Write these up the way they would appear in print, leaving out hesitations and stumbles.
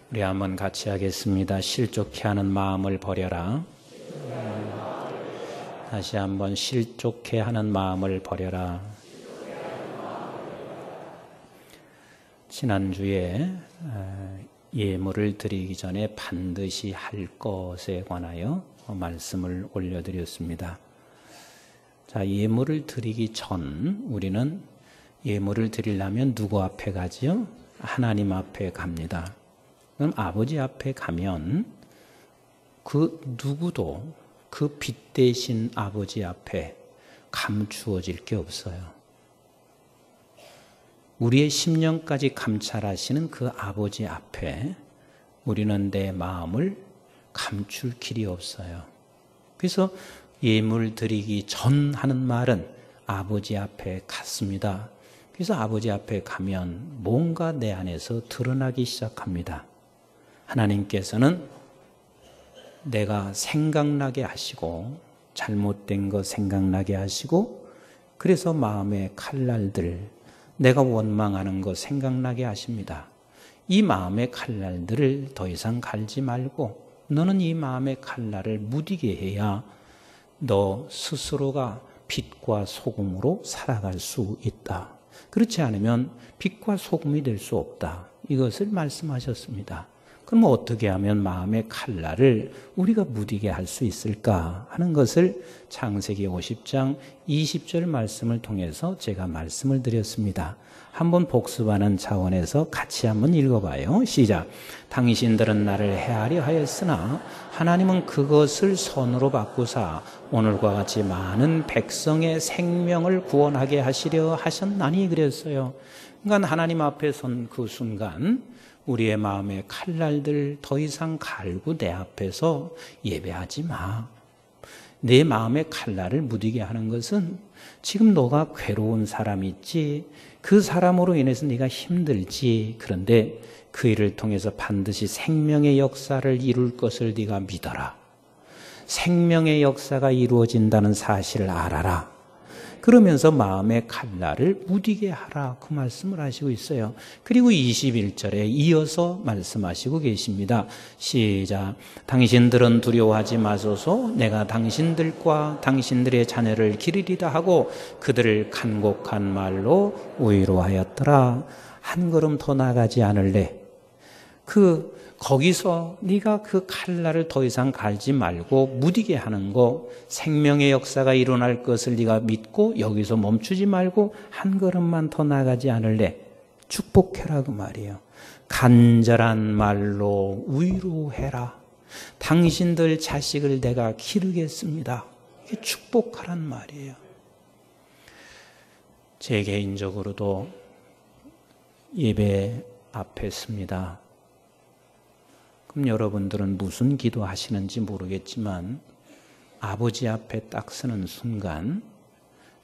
우리 한번 같이 하겠습니다. 실족해 하는 마음을 버려라. 다시 한번 실족해 하는 마음을 버려라. 지난주에 예물을 드리기 전에 반드시 할 것에 관하여 말씀을 올려드렸습니다. 자, 예물을 드리기 전 우리는 예물을 드리려면 누구 앞에 가지요? 하나님 앞에 갑니다. 그럼 아버지 앞에 가면 그 누구도 그 빛 대신 아버지 앞에 감추어질 게 없어요. 우리의 심령까지 감찰하시는 그 아버지 앞에 우리는 내 마음을 감출 길이 없어요. 그래서 예물 드리기 전 하는 말은 아버지 앞에 갔습니다. 그래서 아버지 앞에 가면 뭔가 내 안에서 드러나기 시작합니다. 하나님께서는 내가 생각나게 하시고 잘못된 거 생각나게 하시고 그래서 마음의 칼날들 내가 원망하는 거 생각나게 하십니다. 이 마음의 칼날들을 더 이상 갈지 말고 너는 이 마음의 칼날을 무디게 해야 너 스스로가 빛과 소금으로 살아갈 수 있다. 그렇지 않으면 빛과 소금이 될 수 없다. 이것을 말씀하셨습니다. 그럼 어떻게 하면 마음의 칼날을 우리가 무디게 할 수 있을까 하는 것을 창세기 50장 20절 말씀을 통해서 제가 말씀을 드렸습니다. 한번 복습하는 차원에서 같이 한번 읽어봐요. 시작. 당신들은 나를 해하려 하였으나 하나님은 그것을 선으로 바꾸사 오늘과 같이 많은 백성의 생명을 구원하게 하시려 하셨나니 그랬어요. 그러니까 하나님 앞에 선 그 순간 우리의 마음의 칼날들 더 이상 갈고 내 앞에서 예배하지 마. 내 마음의 칼날을 무디게 하는 것은 지금 너가 괴로운 사람이 있지 그 사람으로 인해서 네가 힘들지 그런데 그 일을 통해서 반드시 생명의 역사를 이룰 것을 네가 믿어라. 생명의 역사가 이루어진다는 사실을 알아라. 그러면서 마음의 칼날을 무디게 하라 그 말씀을 하시고 있어요. 그리고 21절에 이어서 말씀하시고 계십니다. 시작. 당신들은 두려워하지 마소서 내가 당신들과 당신들의 자녀를 기르리라 하고 그들을 간곡한 말로 위로하였더라. 한 걸음 더 나가지 않을래. 거기서 네가 그 칼날을 더 이상 갈지 말고 무디게 하는 거 생명의 역사가 일어날 것을 네가 믿고 여기서 멈추지 말고 한 걸음만 더 나가지 않을래. 축복해라 그 말이에요. 간절한 말로 위로해라. 당신들 자식을 내가 기르겠습니다. 이게 축복하란 말이에요. 제 개인적으로도 예배 앞에 섭니다. 그럼 여러분들은 무슨 기도 하시는지 모르겠지만 아버지 앞에 딱 서는 순간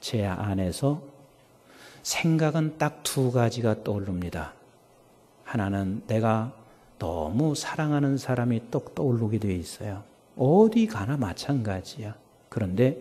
제 안에서 생각은 딱 두 가지가 떠오릅니다. 하나는 내가 너무 사랑하는 사람이 떡 떠오르게 되어 있어요. 어디 가나 마찬가지야. 그런데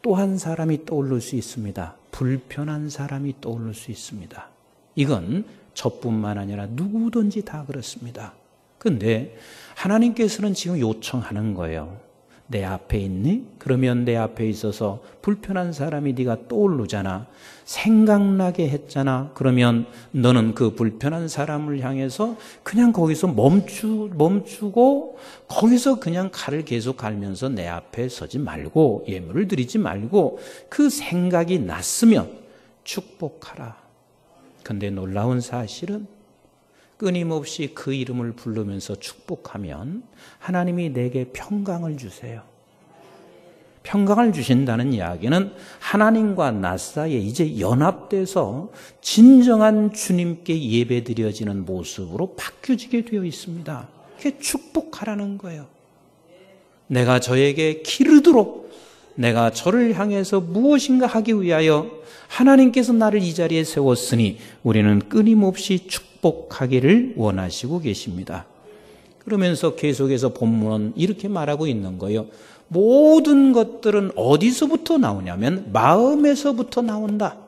또 한 사람이 떠오를 수 있습니다. 불편한 사람이 떠오를 수 있습니다. 이건 저뿐만 아니라 누구든지 다 그렇습니다. 그런데 하나님께서는 지금 요청하는 거예요. 내 앞에 있니? 그러면 내 앞에 있어서 불편한 사람이 네가 떠오르잖아. 생각나게 했잖아. 그러면 너는 그 불편한 사람을 향해서 그냥 거기서 멈추고 거기서 그냥 칼을 계속 갈면서 내 앞에 서지 말고 예물을 드리지 말고 그 생각이 났으면 축복하라. 그런데 놀라운 사실은 끊임없이 그 이름을 부르면서 축복하면 하나님이 내게 평강을 주세요. 평강을 주신다는 이야기는 하나님과 나 사이에 이제 연합돼서 진정한 주님께 예배드려지는 모습으로 바뀌어지게 되어 있습니다. 그게 축복하라는 거예요. 내가 저에게 기르도록 내가 저를 향해서 무엇인가 하기 위하여 하나님께서 나를 이 자리에 세웠으니 우리는 끊임없이 축복하기를 원하시고 계십니다. 그러면서 계속해서 본문은 이렇게 말하고 있는 거예요. 모든 것들은 어디서부터 나오냐면 마음에서부터 나온다.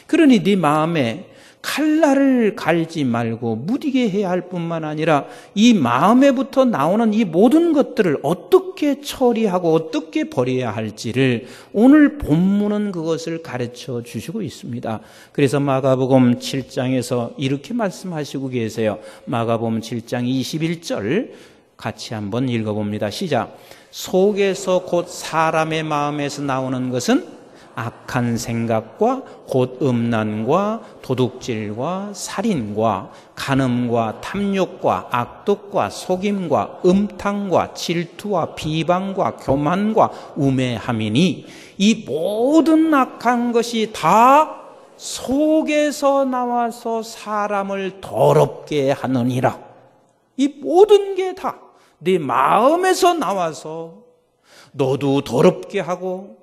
그러니 네 마음에 칼날을 갈지 말고 무디게 해야 할 뿐만 아니라 이 마음에부터 나오는 이 모든 것들을 어떻게 처리하고 어떻게 버려야 할지를 오늘 본문은 그것을 가르쳐 주시고 있습니다. 그래서 마가복음 7장에서 이렇게 말씀하시고 계세요. 마가복음 7장 21절 같이 한번 읽어봅니다. 시작. 속에서 곧 사람의 마음에서 나오는 것은 악한 생각과 곧 음란과 도둑질과 살인과 간음과 탐욕과 악독과 속임과 음탕과 질투와 비방과 교만과 우매함이니 이 모든 악한 것이 다 속에서 나와서 사람을 더럽게 하느니라. 이 모든 게 다 네 마음에서 나와서 너도 더럽게 하고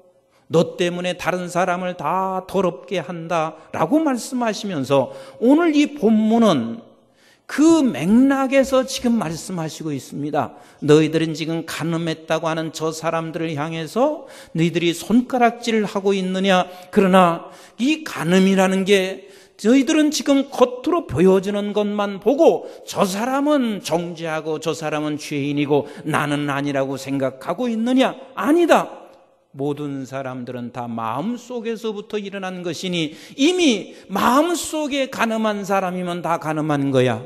너 때문에 다른 사람을 다 더럽게 한다라고 말씀하시면서 오늘 이 본문은 그 맥락에서 지금 말씀하시고 있습니다. 너희들은 지금 간음했다고 하는 저 사람들을 향해서 너희들이 손가락질을 하고 있느냐? 그러나 이 간음이라는 게 너희들은 지금 겉으로 보여지는 것만 보고 저 사람은 정죄하고 저 사람은 죄인이고 나는 아니라고 생각하고 있느냐? 아니다. 모든 사람들은 다 마음속에서부터 일어난 것이니 이미 마음속에 간음한 사람이면 다 간음한 거야.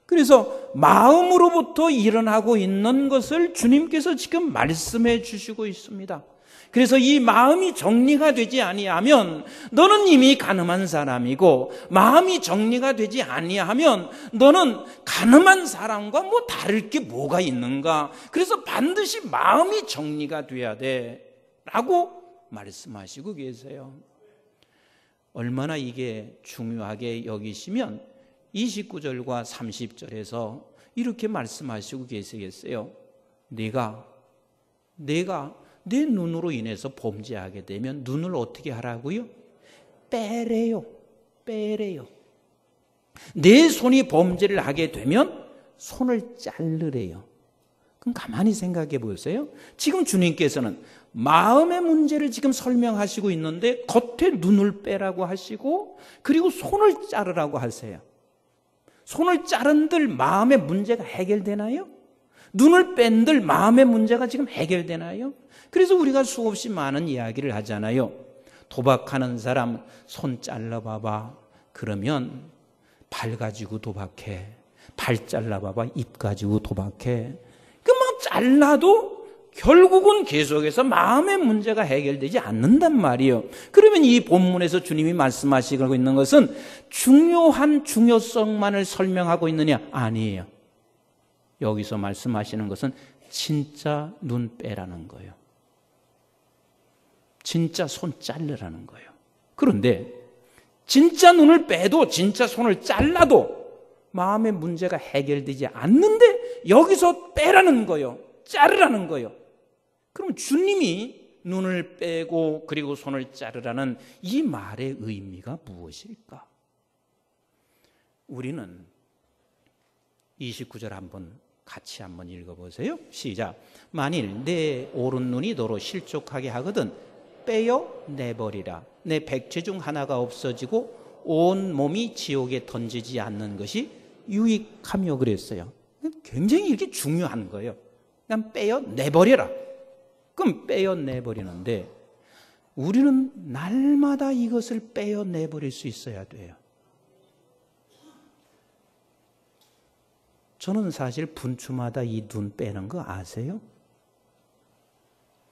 그래서 마음으로부터 일어나고 있는 것을 주님께서 지금 말씀해 주시고 있습니다. 그래서 이 마음이 정리가 되지 아니하면 너는 이미 간음한 사람이고 마음이 정리가 되지 아니하면 너는 간음한 사람과 뭐 다를 게 뭐가 있는가? 그래서 반드시 마음이 정리가 돼야 돼 라고 말씀하시고 계세요. 얼마나 이게 중요하게 여기시면 29절과 30절에서 이렇게 말씀하시고 계시겠어요. 내가 내 눈으로 인해서 범죄하게 되면 눈을 어떻게 하라고요? 빼래요. 내 손이 범죄를 하게 되면 손을 자르래요. 그럼 가만히 생각해 보세요. 지금 주님께서는 마음의 문제를 지금 설명하시고 있는데 겉에 눈을 빼라고 하시고 그리고 손을 자르라고 하세요. 손을 자른들 마음의 문제가 해결되나요? 눈을 뺀들 마음의 문제가 지금 해결되나요? 그래서 우리가 수없이 많은 이야기를 하잖아요. 도박하는 사람 손 잘라봐봐. 그러면 발 가지고 도박해. 발 잘라봐봐. 입 가지고 도박해. 그 막 잘라도 결국은 계속해서 마음의 문제가 해결되지 않는단 말이에요. 그러면 이 본문에서 주님이 말씀하시고 있는 것은 중요한 중요성만을 설명하고 있느냐? 아니에요. 여기서 말씀하시는 것은 진짜 눈 빼라는 거예요. 진짜 손 자르라는 거예요. 그런데 진짜 눈을 빼도 진짜 손을 잘라도 마음의 문제가 해결되지 않는데 여기서 빼라는 거예요. 자르라는 거예요. 그럼 주님이 눈을 빼고 그리고 손을 자르라는 이 말의 의미가 무엇일까? 우리는 29절 같이 한번 읽어보세요. 시작. 만일 내 오른 눈이 너로 실족하게 하거든 빼어 내버리라. 내 백체 중 하나가 없어지고 온 몸이 지옥에 던지지 않는 것이 유익하며 그랬어요. 굉장히 이렇게 중요한 거예요. 그냥 빼어 내버려라. 그럼 빼어 내버리는데 우리는 날마다 이것을 빼어 내버릴 수 있어야 돼요. 저는 사실 분추마다 이 눈 빼는 거 아세요?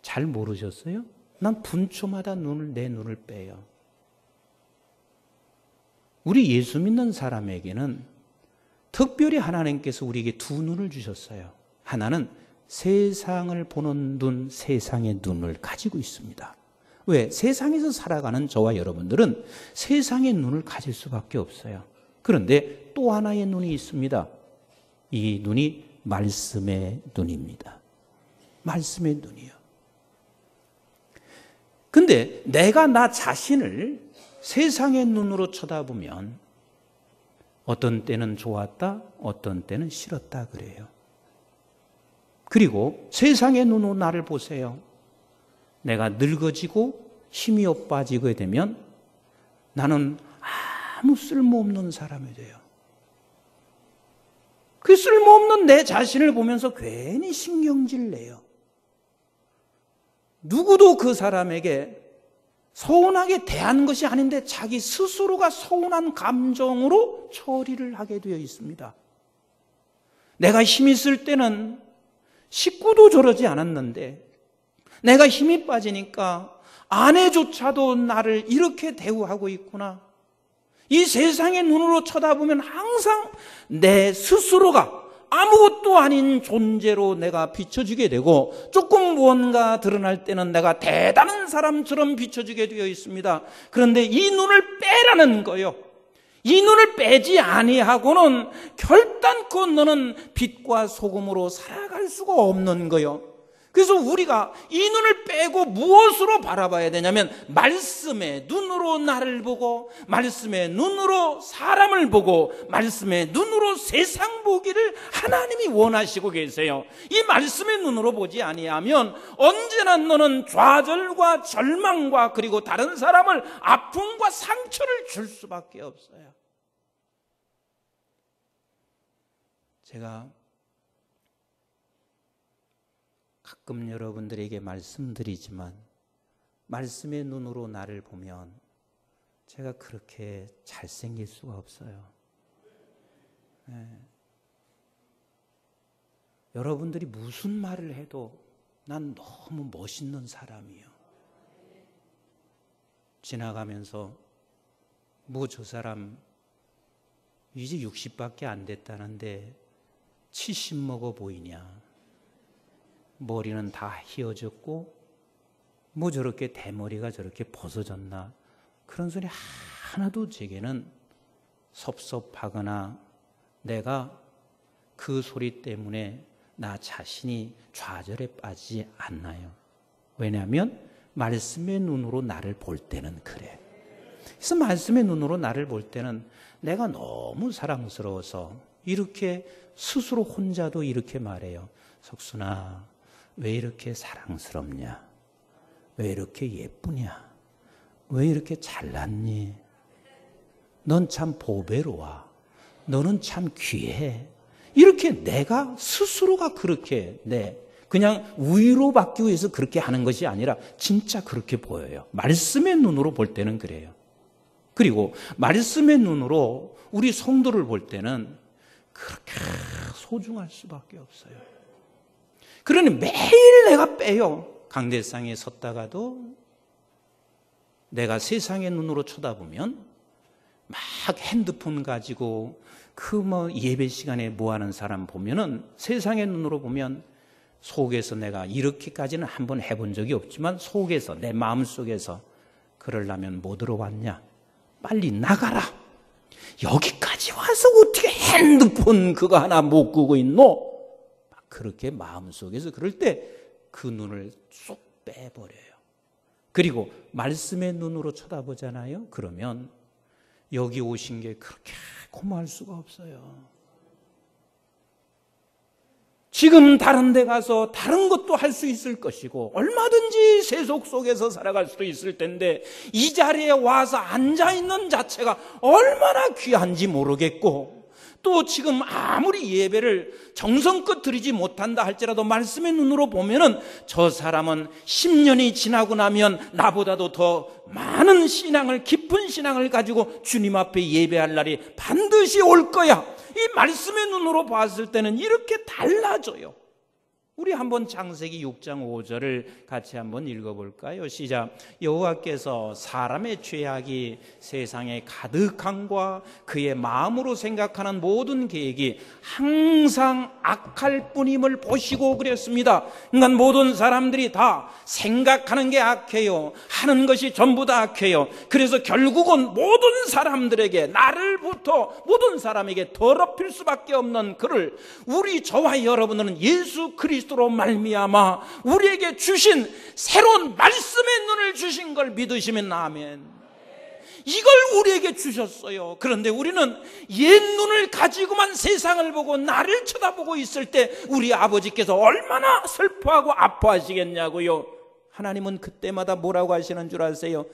잘 모르셨어요? 난 분추마다 내 눈을 빼요. 우리 예수 믿는 사람에게는 특별히 하나님께서 우리에게 두 눈을 주셨어요. 하나는 세상을 보는 눈, 세상의 눈을 가지고 있습니다. 왜? 세상에서 살아가는 저와 여러분들은 세상의 눈을 가질 수밖에 없어요. 그런데 또 하나의 눈이 있습니다. 이 눈이 말씀의 눈입니다. 말씀의 눈이요. 근데 내가 나 자신을 세상의 눈으로 쳐다보면 어떤 때는 좋았다, 어떤 때는 싫었다 그래요. 그리고 세상의 눈으로 나를 보세요. 내가 늙어지고 힘이 빠지게 되면 나는 아무 쓸모없는 사람이 돼요. 그 쓸모없는 내 자신을 보면서 괜히 신경질 내요. 누구도 그 사람에게 서운하게 대한 것이 아닌데 자기 스스로가 서운한 감정으로 처리를 하게 되어 있습니다. 내가 힘이 있을 때는 식구도 저러지 않았는데 내가 힘이 빠지니까 아내조차도 나를 이렇게 대우하고 있구나. 이 세상의 눈으로 쳐다보면 항상 내 스스로가 아무것도 아닌 존재로 내가 비춰지게 되고 조금 무언가 드러날 때는 내가 대단한 사람처럼 비춰지게 되어 있습니다. 그런데 이 눈을 빼라는 거요. 이 눈을 빼지 아니하고는 결단코 너는 빛과 소금으로 살아갈 수가 없는 거요. 그래서 우리가 이 눈을 빼고 무엇으로 바라봐야 되냐면 말씀의 눈으로 나를 보고 말씀의 눈으로 사람을 보고 말씀의 눈으로 세상 보기를 하나님이 원하시고 계세요. 이 말씀의 눈으로 보지 아니하면 언제나 너는 좌절과 절망과 그리고 다른 사람을 아픔과 상처를 줄 수밖에 없어요. 제가 가끔 여러분들에게 말씀드리지만 말씀의 눈으로 나를 보면 제가 그렇게 잘생길 수가 없어요. 네. 여러분들이 무슨 말을 해도 난 너무 멋있는 사람이에요. 지나가면서 뭐 저 사람 이제 60밖에 안 됐다는데 70 먹어 보이냐. 머리는 다 휘어졌고 뭐 저렇게 대머리가 저렇게 벗어졌나. 그런 소리 하나도 제게는 섭섭하거나 내가 그 소리 때문에 나 자신이 좌절에 빠지지 않나요. 왜냐하면 말씀의 눈으로 나를 볼 때는 그래. 그래서 말씀의 눈으로 나를 볼 때는 내가 너무 사랑스러워서 이렇게 스스로 혼자도 이렇게 말해요. 석순아, 왜 이렇게 사랑스럽냐? 왜 이렇게 예쁘냐? 왜 이렇게 잘났니? 넌 참 보배로워. 너는 참 귀해. 이렇게 내가 스스로가 그렇게 그냥 위로받기 위해서 그렇게 하는 것이 아니라 진짜 그렇게 보여요. 말씀의 눈으로 볼 때는 그래요. 그리고 말씀의 눈으로 우리 성도를 볼 때는 그렇게 소중할 수밖에 없어요. 그러니 매일 내가 빼요. 강대상에 섰다가도 내가 세상의 눈으로 쳐다보면 막 핸드폰 가지고 그 예배 시간에 뭐 하는 사람 보면은 세상의 눈으로 보면 속에서 내가 이렇게까지는 한번 해본 적이 없지만 속에서 내 마음속에서 그러려면 뭐 들어왔냐? 빨리 나가라. 여기까지 와서 어떻게 핸드폰 그거 하나 못 끄고 있노? 그렇게 마음속에서 그럴 때 그 눈을 쏙 빼버려요. 그리고 말씀의 눈으로 쳐다보잖아요. 그러면 여기 오신 게 그렇게 고마울 수가 없어요. 지금 다른 데 가서 다른 것도 할 수 있을 것이고 얼마든지 세속 속에서 살아갈 수도 있을 텐데 이 자리에 와서 앉아있는 자체가 얼마나 귀한지 모르겠고 또 지금 아무리 예배를 정성껏 드리지 못한다 할지라도 말씀의 눈으로 보면은 저 사람은 10년이 지나고 나면 나보다도 더 많은 신앙을, 깊은 신앙을 가지고 주님 앞에 예배할 날이 반드시 올 거야. 이 말씀의 눈으로 봤을 때는 이렇게 달라져요. 우리 한번 창세기 6장 5절을 같이 한번 읽어볼까요? 시작. 여호와께서 사람의 죄악이 세상에 가득함과 그의 마음으로 생각하는 모든 계획이 항상 악할 뿐임을 보시고 그랬습니다. 그러니까 모든 사람들이 다 생각하는 게 악해요. 하는 것이 전부 다 악해요. 그래서 결국은 모든 사람들에게 나를부터 모든 사람에게 더럽힐 수밖에 없는 그를 우리 저와 여러분들은 예수 그리스도로 말미암아 우리에게 주신 새로운 말씀의 눈을 주신 걸 믿으시면 아멘. 이걸 우리에게 주셨어요. 그런데 우리는 옛 눈을 가지고만 세상을 보고 나를 쳐다보고 있을 때 우리 아버지께서 얼마나 슬퍼하고 아파하시겠냐고요. 하나님은 그때마다 뭐라고 하시는 줄 아세요?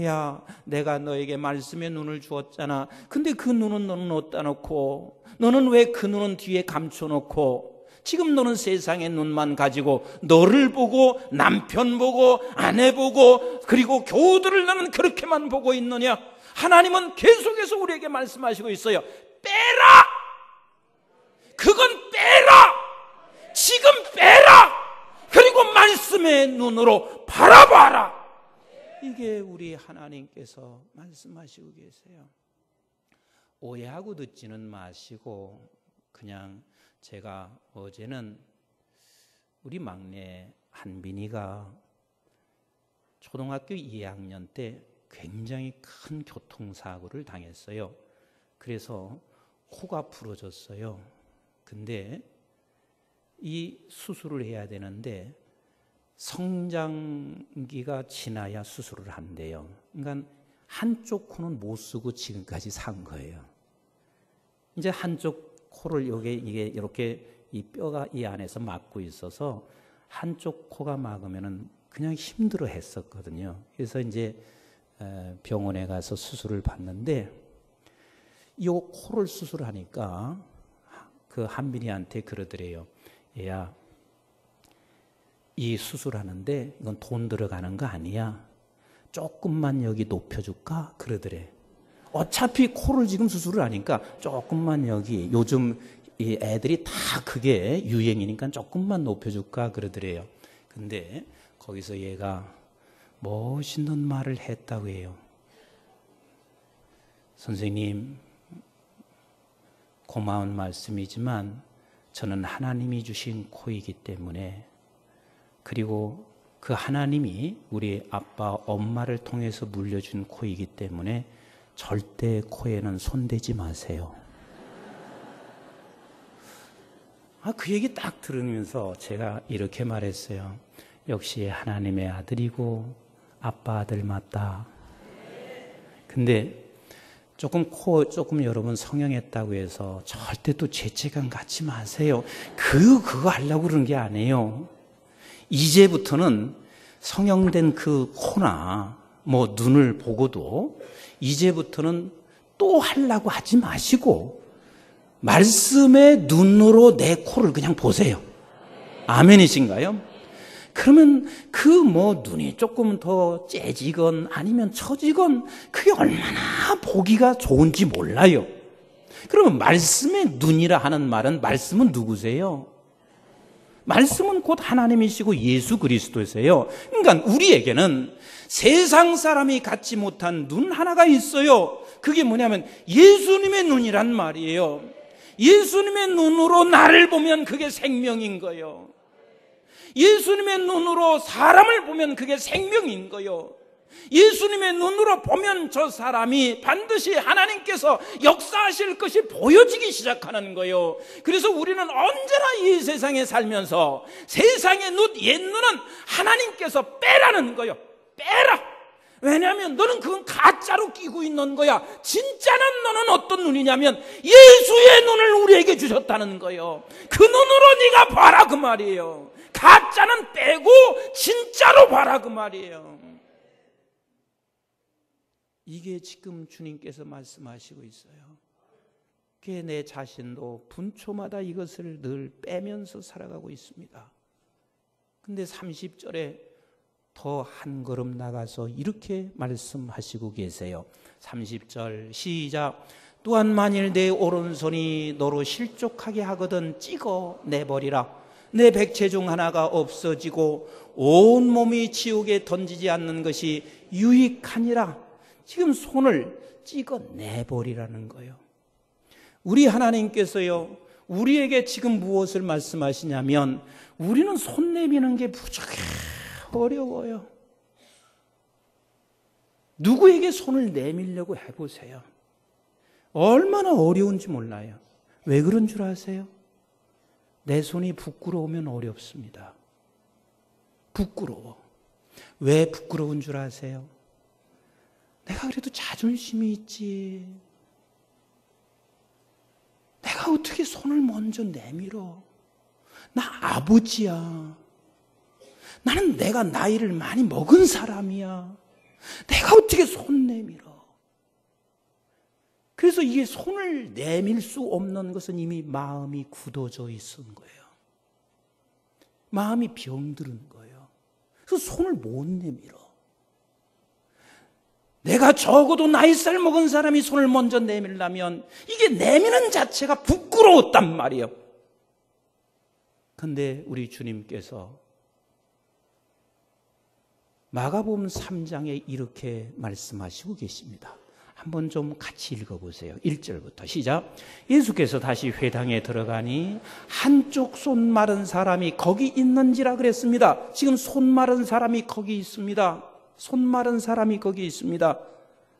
야, 내가 너에게 말씀의 눈을 주었잖아. 근데 그 눈은 너는 어디다 놓고, 너는 왜 그 눈은 뒤에 감춰놓고, 지금 너는 세상의 눈만 가지고 너를 보고 남편 보고 아내 보고 그리고 교우들을 너는 그렇게만 보고 있느냐? 하나님은 계속해서 우리에게 말씀하시고 있어요. 빼라! 그건 빼라! 지금 빼라! 그리고 말씀의 눈으로 바라봐라! 이게 우리 하나님께서 말씀하시고 계세요. 오해하고 듣지는 마시고 그냥 제가 어제는 우리 막내 한빈이가 초등학교 2학년 때 굉장히 큰 교통사고를 당했어요. 그래서 코가 부러졌어요. 근데 이 수술을 해야 되는데 성장기가 지나야 수술을 한대요. 그러니까 한쪽 코는 못 쓰고 지금까지 산 거예요. 이제 한쪽 코를 이게 이렇게 이 뼈가 이 안에서 막고 있어서 한쪽 코가 막으면은 그냥 힘들어 했었거든요. 그래서 이제 병원에 가서 수술을 받는데 이 코를 수술하니까 그 한빈이한테 그러더래요. 얘야, 이 수술하는데 이건 돈 들어가는 거 아니야. 조금만 여기 높여줄까? 그러더래. 어차피 코를 지금 수술을 하니까 조금만 여기, 요즘 이 애들이 다 그게 유행이니까 조금만 높여줄까? 그러더래요. 근데 거기서 얘가 멋있는 말을 했다고 해요. 선생님, 고마운 말씀이지만 저는 하나님이 주신 코이기 때문에, 그리고 그 하나님이 우리 아빠, 엄마를 통해서 물려준 코이기 때문에 절대 코에는 손대지 마세요. 그 얘기 딱 들으면서 제가 이렇게 말했어요. 역시 하나님의 아들이고 아빠 아들 맞다. 근데 조금 여러분 성형했다고 해서 절대 또 죄책감 갖지 마세요. 그거 하려고 그런 게 아니에요. 이제부터는 성형된 그 코나 뭐 눈을 보고도 이제부터는 또 하려고 하지 마시고 말씀의 눈으로 내 코를 그냥 보세요. 아멘이신가요? 그러면 그 눈이 조금 더 째지건 아니면 처지건 그게 얼마나 보기가 좋은지 몰라요. 그러면 말씀의 눈이라 하는 말은, 말씀은 누구세요? 말씀은 곧 하나님이시고 예수 그리스도세요. 그러니까 우리에게는 세상 사람이 갖지 못한 눈 하나가 있어요. 그게 뭐냐면 예수님의 눈이란 말이에요. 예수님의 눈으로 나를 보면 그게 생명인 거예요. 예수님의 눈으로 사람을 보면 그게 생명인 거예요. 예수님의 눈으로 보면 저 사람이 반드시 하나님께서 역사하실 것이 보여지기 시작하는 거예요. 그래서 우리는 언제나 이 세상에 살면서 세상의 옛 눈은 하나님께서 빼라는 거예요. 빼라. 왜냐하면 너는 그건 가짜로 끼고 있는 거야. 진짜는 너는 어떤 눈이냐면 예수의 눈을 우리에게 주셨다는 거예요. 그 눈으로 네가 봐라 그 말이에요. 가짜는 빼고 진짜로 봐라 그 말이에요. 이게 지금 주님께서 말씀하시고 있어요. 그게 내 자신도 분초마다 이것을 늘 빼면서 살아가고 있습니다. 근데 30절에 더 한 걸음 나가서 이렇게 말씀하시고 계세요. 30절 시작. 또한 만일 내 오른손이 너로 실족하게 하거든 찍어 내버리라. 내 백체 중 하나가 없어지고 온 몸이 지옥에 던지지 않는 것이 유익하니라. 지금 손을 찍어 내버리라는 거예요. 우리 하나님께서요, 우리에게 지금 무엇을 말씀하시냐면 우리는 손 내미는 게 무척 어려워요. 누구에게 손을 내밀려고 해보세요. 얼마나 어려운지 몰라요. 왜 그런 줄 아세요? 내 손이 부끄러우면 어렵습니다. 부끄러워. 왜 부끄러운 줄 아세요? 내가 그래도 자존심이 있지. 내가 어떻게 손을 먼저 내밀어? 나 아버지야. 나는 내가 나이를 많이 먹은 사람이야. 내가 어떻게 손 내밀어? 그래서 이게 손을 내밀 수 없는 것은 이미 마음이 굳어져 있은 거예요. 마음이 병들은 거예요. 그래서 손을 못 내밀어. 내가 적어도 나이살 먹은 사람이 손을 먼저 내밀려면 이게 내미는 자체가 부끄러웠단 말이에요. 그런데 우리 주님께서 마가복음 3장에 이렇게 말씀하시고 계십니다. 한번 좀 같이 읽어보세요. 1절부터 시작. 예수께서 다시 회당에 들어가니 한쪽 손 마른 사람이 거기 있는지라 그랬습니다. 지금 손 마른 사람이 거기 있습니다. 손 마른 사람이 거기 있습니다.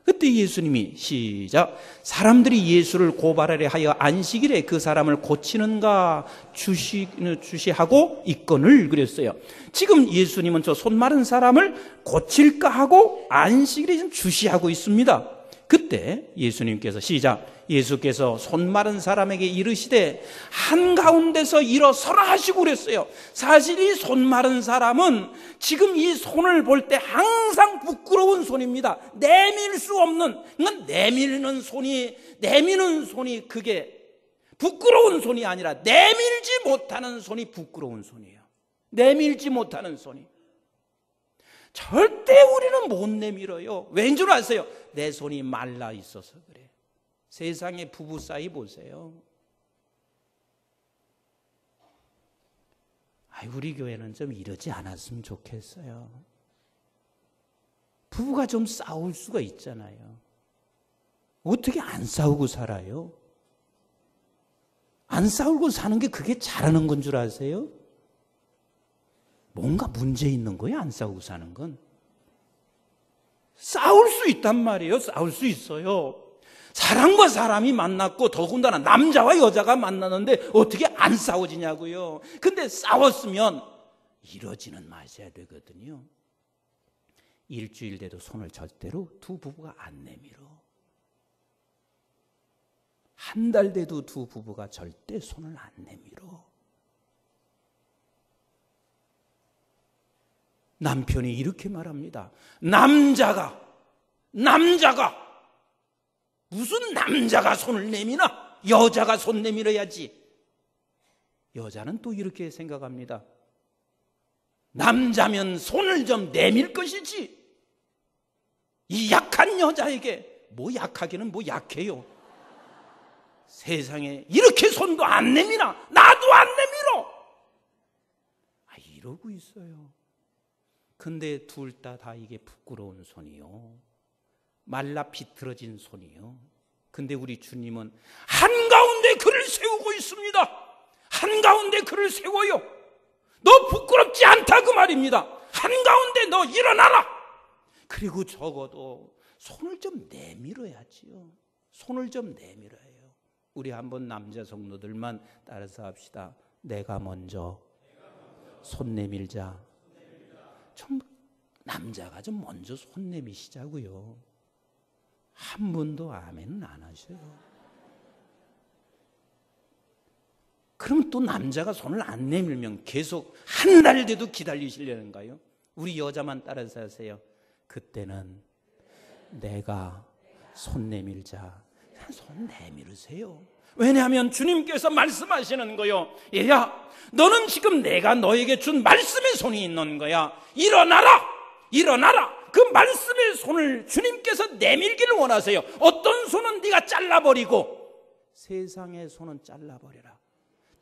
그때 예수님이 시작. 사람들이 예수를 고발하려 하여 안식일에 그 사람을 고치는가 주시하고 있거늘 그랬어요. 지금 예수님은 저 손 마른 사람을 고칠까 하고 안식일에 지금 주시하고 있습니다. 그때 예수님께서 시작. 예수께서 손 마른 사람에게 이르시되 한가운데서 일어서라 하시고 그랬어요. 사실 이 손 마른 사람은 지금 이 손을 볼 때 항상 부끄러운 손입니다. 내밀 수 없는, 그러니까 내미는 손이 그게 부끄러운 손이 아니라 내밀지 못하는 손이 부끄러운 손이에요. 내밀지 못하는 손이. 절대 우리는 못 내밀어요. 왠 줄 아세요? 내 손이 말라 있어서 그래. 세상의 부부 사이 보세요. 우리 교회는 좀 이러지 않았으면 좋겠어요. 부부가 좀 싸울 수가 있잖아요. 어떻게 안 싸우고 살아요? 안 싸우고 사는 게 그게 잘하는 건 줄 아세요? 뭔가 문제 있는 거예요, 안 싸우고 사는 건. 싸울 수 있단 말이에요. 싸울 수 있어요. 사람과 사람이 만났고 더군다나 남자와 여자가 만나는데 어떻게 안 싸워지냐고요. 근데 싸웠으면 이러지는 마셔야 되거든요. 일주일 돼도 손을 절대로 두 부부가 안 내밀어. 한 달 돼도 두 부부가 절대 손을 안 내밀어. 남편이 이렇게 말합니다. 남자가 무슨 남자가 손을 내미나? 여자가 손 내밀어야지. 여자는 또 이렇게 생각합니다. 남자면 손을 좀 내밀 것이지. 이 약한 여자에게 뭐 약하기는 뭐 약해요. 세상에 이렇게 손도 안 내미나? 나도 안 내밀어. 이러고 있어요. 근데 둘 다 이게 부끄러운 손이요. 말라 비틀어진 손이요. 근데 우리 주님은 한가운데 그를 세우고 있습니다. 한가운데 그를 세워요. 너 부끄럽지 않다 그 말입니다. 한가운데 너 일어나라. 그리고 적어도 손을 좀 내밀어야지요. 손을 좀 내밀어요. 우리 한번 남자 성도들만 따라서 합시다. 내가 먼저 손 내밀자. 좀 남자가 좀 먼저 손 내미시자고요. 한 분도 아멘은 안 하셔요. 그럼 또 남자가 손을 안 내밀면 계속 한 달 돼도 기다리시려는가요? 우리 여자만 따라서 하세요. 그때는 내가 손 내밀자. 손 내밀으세요. 왜냐하면 주님께서 말씀하시는 거요. 얘야, 너는 지금 내가 너에게 준 말씀의 손이 있는 거야. 일어나라! 일어나라! 그 말씀의 손을 주님께서 내밀기를 원하세요. 어떤 손은 네가 잘라버리고 세상의 손은 잘라버려라.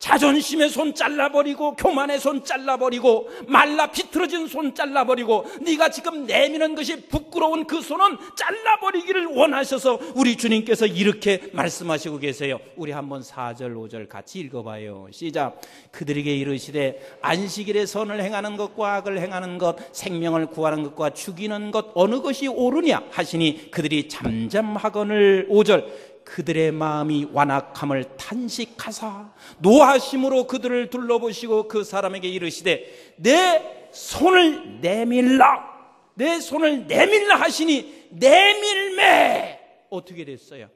자존심의 손 잘라버리고 교만의 손 잘라버리고 말라 비틀어진 손 잘라버리고 네가 지금 내미는 것이 부끄러운 그 손은 잘라버리기를 원하셔서 우리 주님께서 이렇게 말씀하시고 계세요. 우리 한번 4절 5절 같이 읽어봐요. 시작. 그들에게 이르시되 안식일에 선을 행하는 것과 악을 행하는 것 생명을 구하는 것과 죽이는 것 어느 것이 옳으냐 하시니 그들이 잠잠하거늘 5절 그들의 마음이 완악함을 탄식하사 노하심으로 그들을 둘러보시고 그 사람에게 이르시되 내 손을 내밀라 내 손을 내밀라 하시니 내밀매 어떻게 됐어요?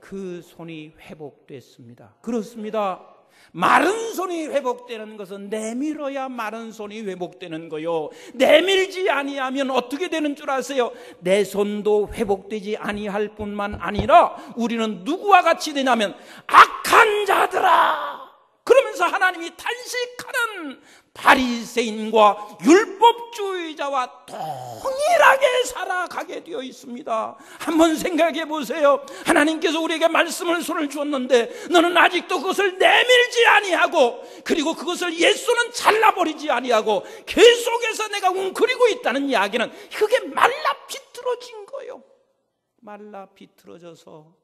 그 손이 회복됐습니다. 그렇습니다. 마른 손이 회복되는 것은 내밀어야 마른 손이 회복되는 거요. 내밀지 아니하면 어떻게 되는 줄 아세요? 내 손도 회복되지 아니할 뿐만 아니라 우리는 누구와 같이 되냐면 악한 자들아, 그러면서 하나님이 탄식하는 바리새인과 율법주의자와 동일하게 살아가게 되어 있습니다. 한번 생각해 보세요. 하나님께서 우리에게 말씀을 손을 주었는데 너는 아직도 그것을 내밀지 아니하고, 그리고 그것을 예수는 잘라버리지 아니하고 계속해서 내가 웅크리고 있다는 이야기는 그게 말라 비틀어진 거예요. 말라 비틀어져서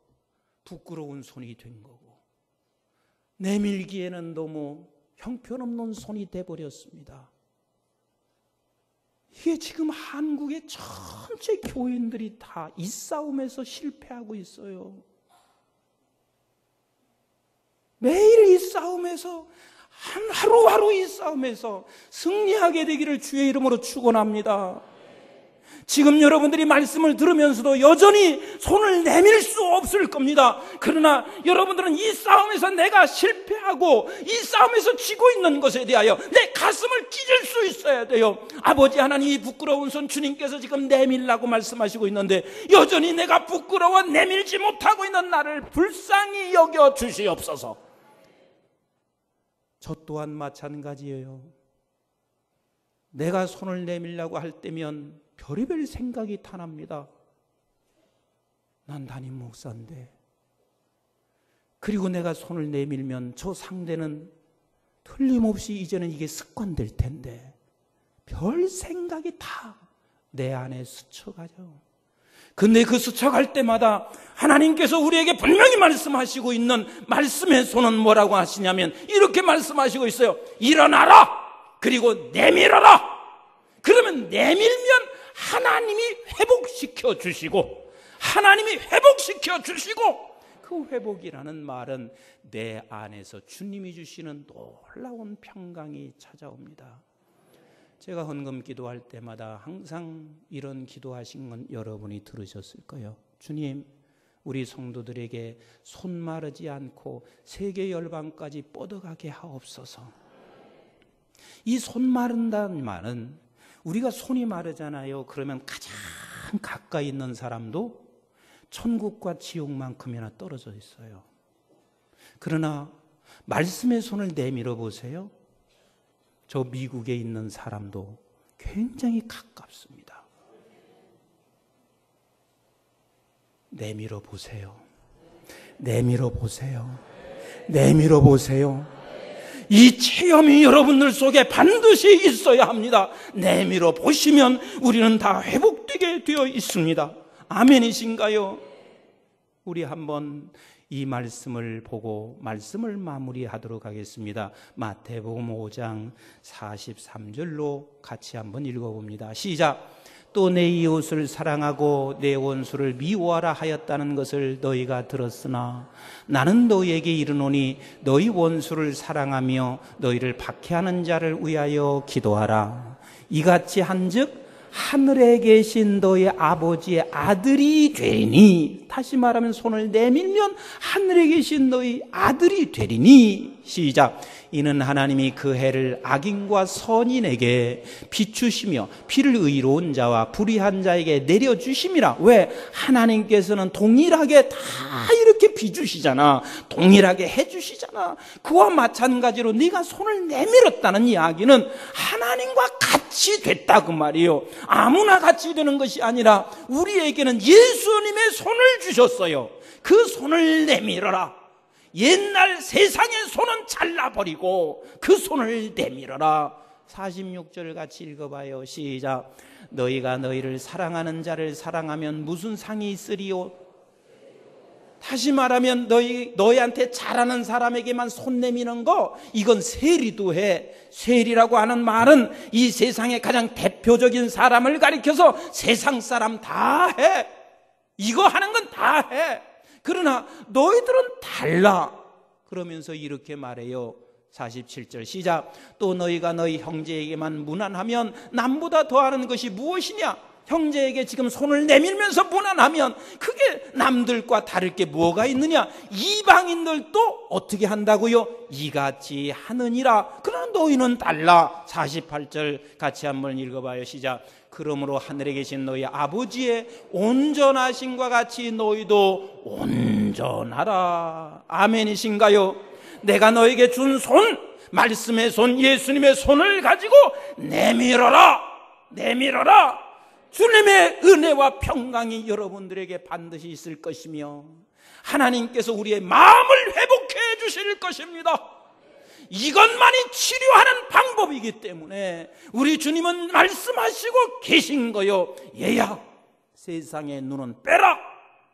부끄러운 손이 된 거고, 내밀기에는 너무 형편없는 손이 돼버렸습니다. 이게 지금 한국의 전체 교인들이 다 이 싸움에서 실패하고 있어요. 매일 이 싸움에서, 하루하루 이 싸움에서 승리하게 되기를 주의 이름으로 축원합니다. 지금 여러분들이 말씀을 들으면서도 여전히 손을 내밀 수 없을 겁니다. 그러나 여러분들은 이 싸움에서 내가 실패하고 이 싸움에서 지고 있는 것에 대하여 내 가슴을 찢을 수 있어야 돼요. 아버지 하나님, 이 부끄러운 손 주님께서 지금 내밀라고 말씀하시고 있는데 여전히 내가 부끄러워 내밀지 못하고 있는 나를 불쌍히 여겨 주시옵소서. 저 또한 마찬가지예요. 내가 손을 내밀려고 할 때면 별의별 생각이 타납니다. 난 담임 목사인데, 그리고 내가 손을 내밀면 저 상대는 틀림없이 이제는 이게 습관될 텐데, 별 생각이 다 내 안에 스쳐가죠. 근데 그 스쳐갈 때마다 하나님께서 우리에게 분명히 말씀하시고 있는 말씀의 손은 뭐라고 하시냐면 이렇게 말씀하시고 있어요. 일어나라, 그리고 내밀어라. 그러면 내밀면 하나님이 회복시켜 주시고, 하나님이 회복시켜 주시고, 그 회복이라는 말은 내 안에서 주님이 주시는 놀라운 평강이 찾아옵니다. 제가 헌금 기도할 때마다 항상 이런 기도하신 건 여러분이 들으셨을 거예요. 주님, 우리 성도들에게 손 마르지 않고 세계 열방까지 뻗어가게 하옵소서. 이 손 마른다는 말은, 우리가 손이 마르잖아요. 그러면 가장 가까이 있는 사람도 천국과 지옥만큼이나 떨어져 있어요. 그러나 말씀의 손을 내밀어 보세요. 저 미국에 있는 사람도 굉장히 가깝습니다. 내밀어 보세요. 내밀어 보세요. 내밀어 보세요. 이 체험이 여러분들 속에 반드시 있어야 합니다. 내밀어 보시면 우리는 다 회복되게 되어 있습니다. 아멘이신가요? 우리 한번 이 말씀을 보고 말씀을 마무리하도록 하겠습니다. 마태복음 5장 43절로 같이 한번 읽어봅니다. 시작. 또 내 이웃을 사랑하고 내 원수를 미워하라 하였다는 것을 너희가 들었으나 나는 너희에게 이르노니 너희 원수를 사랑하며 너희를 박해하는 자를 위하여 기도하라. 이같이 한즉 하늘에 계신 너희 아버지의 아들이 되리니, 다시 말하면 손을 내밀면 하늘에 계신 너희 아들이 되리니. 시작. 이는 하나님이 그 해를 악인과 선인에게 비추시며 비를 의로운 자와 불의한 자에게 내려주심이라. 왜? 하나님께서는 동일하게 다 이렇게 비주시잖아. 동일하게 해주시잖아. 그와 마찬가지로 네가 손을 내밀었다는 이야기는 하나님과 같이 됐다 그 말이에요. 아무나 같이 되는 것이 아니라 우리에게는 예수님의 손을 주셨어요. 그 손을 내밀어라. 옛날 세상의 손은 잘라버리고 그 손을 내밀어라. 46절 같이 읽어봐요. 시작. 너희가 너희를 사랑하는 자를 사랑하면 무슨 상이 있으리요? 다시 말하면 너희한테 잘하는 사람에게만 손 내미는 거, 이건 세리도 해. 세리라고 하는 말은 이 세상의 가장 대표적인 사람을 가리켜서 세상 사람 다 해. 이거 하는 건 다 해. 그러나 너희들은 달라. 그러면서 이렇게 말해요. 47절 시작. 또 너희가 너희 형제에게만 무난하면 남보다 더하는 것이 무엇이냐? 형제에게 지금 손을 내밀면서 무난하면 그게 남들과 다를 게 뭐가 있느냐? 이방인들도 어떻게 한다고요? 이같이 하느니라. 그러나 너희는 달라. 48절 같이 한번 읽어봐요. 시작. 그러므로 하늘에 계신 너희 아버지의 온전하심과 같이 너희도 온전하라. 아멘이신가요? 내가 너에게 준 손, 말씀의 손, 예수님의 손을 가지고 내밀어라. 내밀어라. 주님의 은혜와 평강이 여러분들에게 반드시 있을 것이며 하나님께서 우리의 마음을 회복해 주실 것입니다. 이것만이 치료하는 방법이기 때문에 우리 주님은 말씀하시고 계신 거요. 얘야, 세상의 눈은 빼라.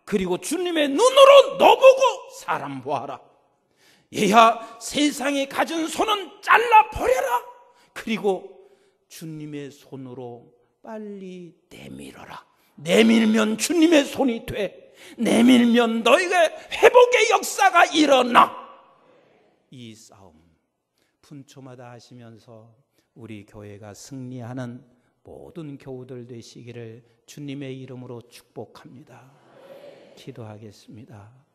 그리고 주님의 눈으로 너보고 사람 보아라. 얘야, 세상에 가진 손은 잘라 버려라. 그리고 주님의 손으로 빨리 내밀어라. 내밀면 주님의 손이 돼. 내밀면 너희가 회복의 역사가 일어나. 이 싸움 분초마다 하시면서 우리 교회가 승리하는 모든 교우들 되시기를 주님의 이름으로 축복합니다. 기도하겠습니다.